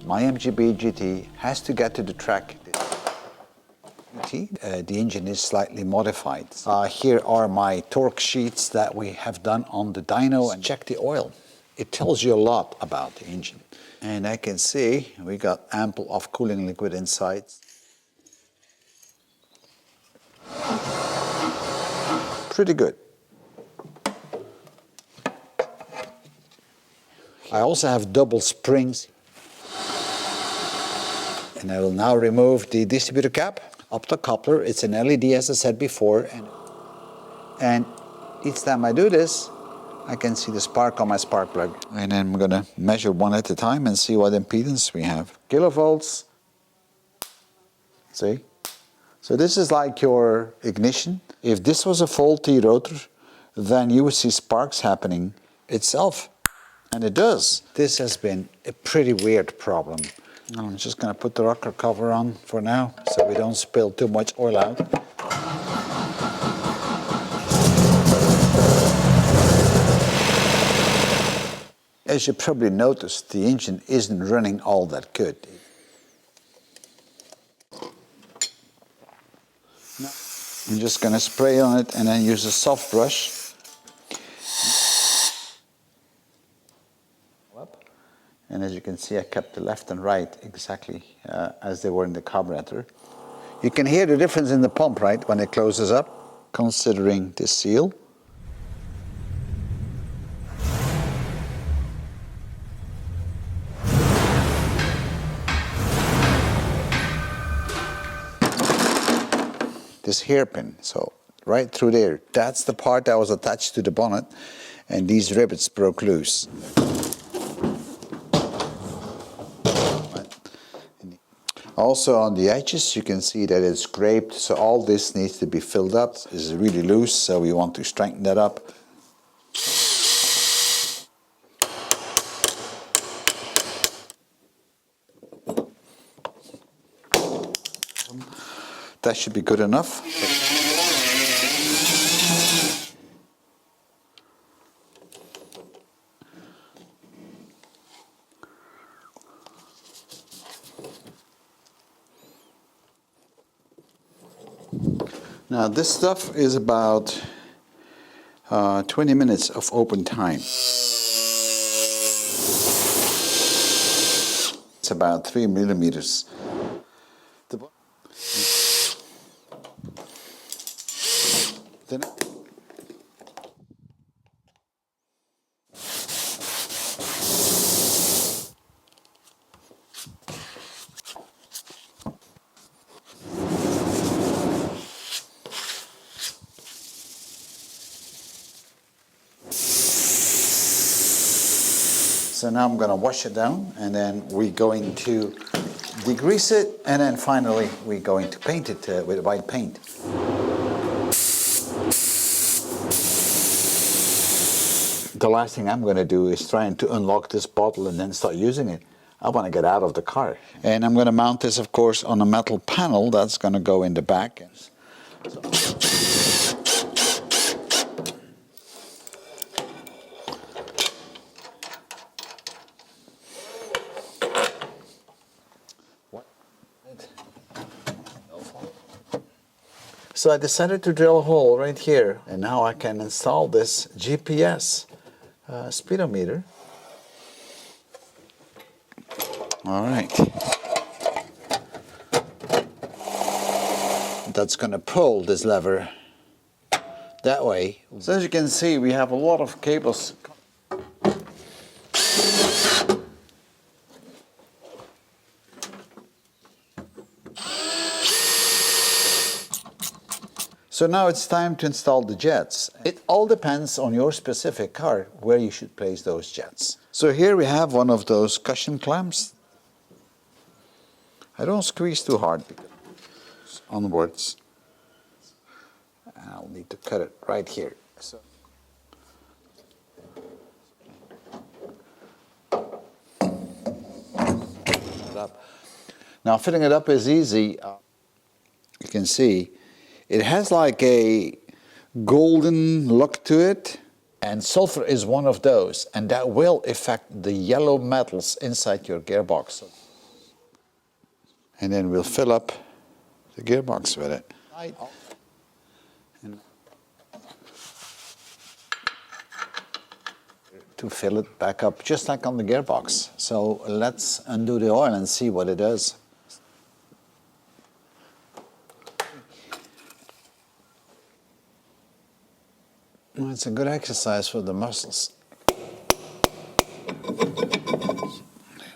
My MGB GT has to get to the track. The engine is slightly modified. Here are my torque sheets that we have done on the dyno, and check the oil. It tells you a lot about the engine. And I can see we got ample of cooling liquid inside. Pretty good. I also have double springs. And I will now remove the distributor cap. Up the coupler, it's an LED as I said before. And each time I do this, I can see the spark on my spark plug. And then I'm gonna measure one at a time and see what impedance we have. Kilovolts. See? So this is like your ignition. If this was a faulty rotor, then you would see sparks happening itself. And it does. This has been a pretty weird problem. I'm just going to put the rocker cover on for now, so we don't spill too much oil out. As you probably noticed, the engine isn't running all that good. I'm just going to spray on it and then use a soft brush. And as you can see, I kept the left and right exactly as they were in the carburetor. You can hear the difference in the pump, right, when it closes up, considering the seal. This hairpin, so right through there, that's the part that was attached to the bonnet, and these rivets broke loose. Also on the edges you can see that it's scraped, so all this needs to be filled up. It's really loose, so we want to strengthen that up. That should be good enough. Now this stuff is about 20 minutes of open time. It's about 3 millimeters. So now I'm going to wash it down, and then we're going to degrease it, and then finally we're going to paint it with white paint. The last thing I'm going to do is trying to unlock this bottle and then start using it. I want to get out of the car. And I'm going to mount this, of course, on a metal panel that's going to go in the back. So I decided to drill a hole right here, and now I can install this GPS speedometer. All right. That's going to pull this lever that way. So as you can see, we have a lot of cables. So now it's time to install the jets. It all depends on your specific car where you should place those jets. So here we have one of those cushion clamps. I don't squeeze too hard because it's onwards. I'll need to cut it right here. So. Now fitting it up is easy. You can see it has like a golden look to it, and sulfur is one of those, and that will affect the yellow metals inside your gearbox. And then we'll fill up the gearbox with it. To fill it back up, just like on the gearbox. So let's undo the oil and see what it does. Well, it's a good exercise for the muscles.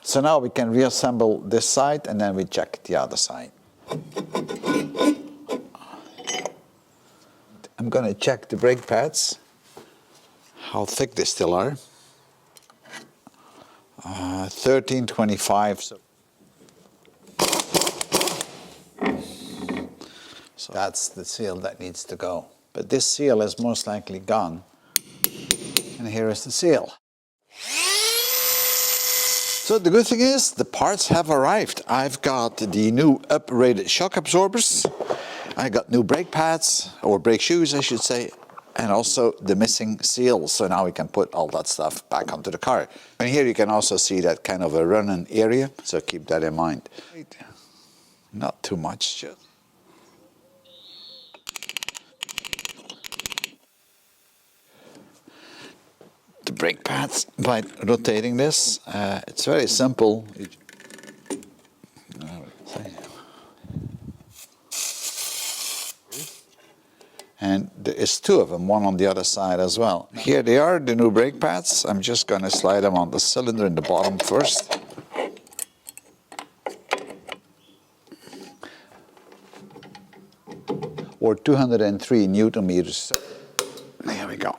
So now we can reassemble this side and then we check the other side. I'm going to check the brake pads, how thick they still are. 1325. So that's the seal that needs to go. But this seal is most likely gone. And here is the seal. So the good thing is the parts have arrived. I've got the new uprated shock absorbers. I got new brake pads, or brake shoes I should say, and also the missing seal. So now we can put all that stuff back onto the car. And here you can also see that kind of a run-in area, so keep that in mind. Not too much, just. The brake pads by rotating this. It's very simple. And there is two of them, one on the other side as well. Here they are, the new brake pads. I'm just going to slide them on the cylinder in the bottom first. Or 203 Newton meters. There we go.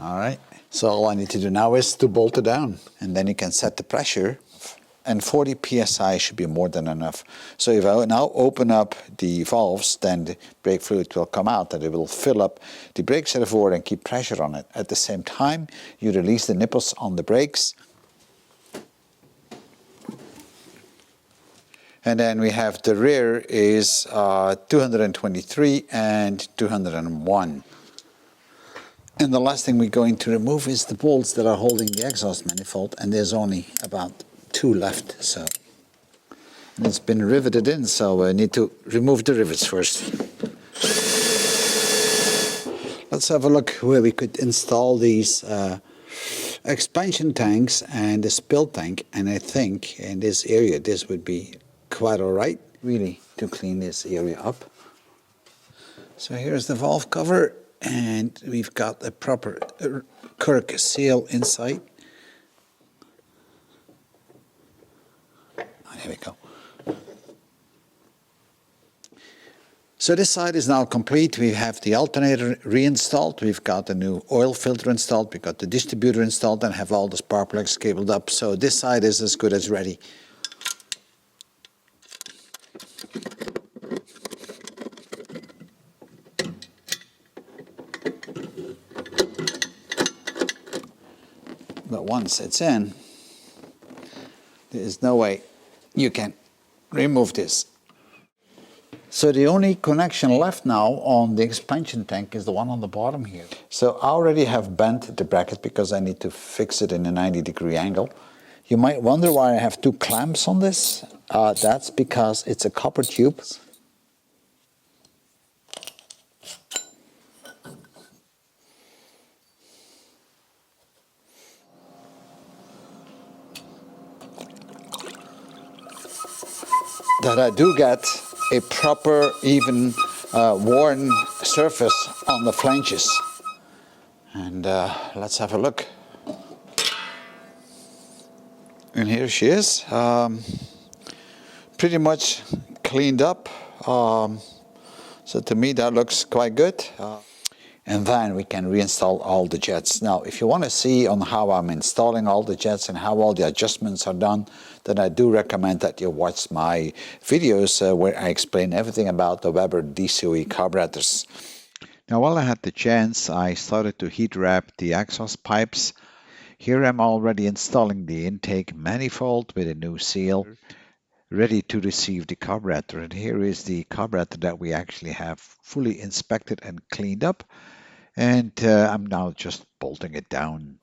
All right, so all I need to do now is to bolt it down, and then you can set the pressure, and 40 psi should be more than enough. So if I now open up the valves, then the brake fluid will come out and it will fill up the brake reservoir and keep pressure on it. At the same time, you release the nipples on the brakes. And then we have the rear is 223 and 201. And the last thing we're going to remove is the bolts that are holding the exhaust manifold, and there's only about 2 left. So, and it's been riveted in, so I need to remove the rivets first. Let's have a look where we could install these expansion tanks and the spill tank, and I think in this area this would be quite all right, really, to clean this area up. So here's the valve cover. And we've got a proper cork seal inside. Oh, there we go. So this side is now complete. We have the alternator reinstalled. We've got a new oil filter installed. We've got the distributor installed and have all the spark plugs cabled up. So this side is as good as ready. But once it's in, there is no way you can remove this. So the only connection left now on the expansion tank is the one on the bottom here. So I already have bent the bracket because I need to fix it in a 90-degree angle. You might wonder why I have 2 clamps on this. That's because it's a copper tube. That I do get a proper, even worn surface on the flanges. And let's have a look. And here she is, pretty much cleaned up. So to me that looks quite good. And then we can reinstall all the jets. Now, if you want to see on how I'm installing all the jets and how all the adjustments are done, then I do recommend that you watch my videos where I explain everything about the Weber DCOE carburetors. Now, while I had the chance, I started to heat wrap the exhaust pipes. Here I'm already installing the intake manifold with a new seal. ready to receive the carburetor. And here is the carburetor that we actually have fully inspected and cleaned up. And I'm now just bolting it down.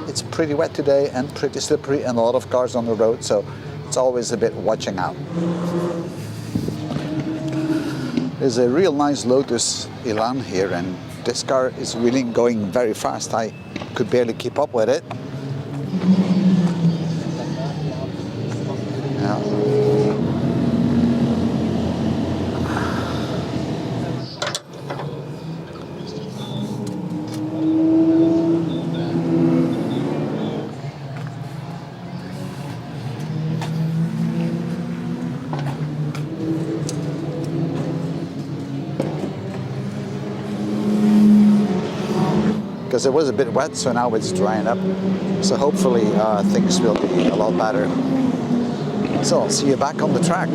It's pretty wet today and pretty slippery and a lot of cars on the road, so it's always a bit watching out. There's a real nice Lotus Elan here, and this car is really going very fast. I could barely keep up with it. Yeah. Because it was a bit wet, so now it's drying up. So hopefully things will be a lot better. So I'll see you back on the track.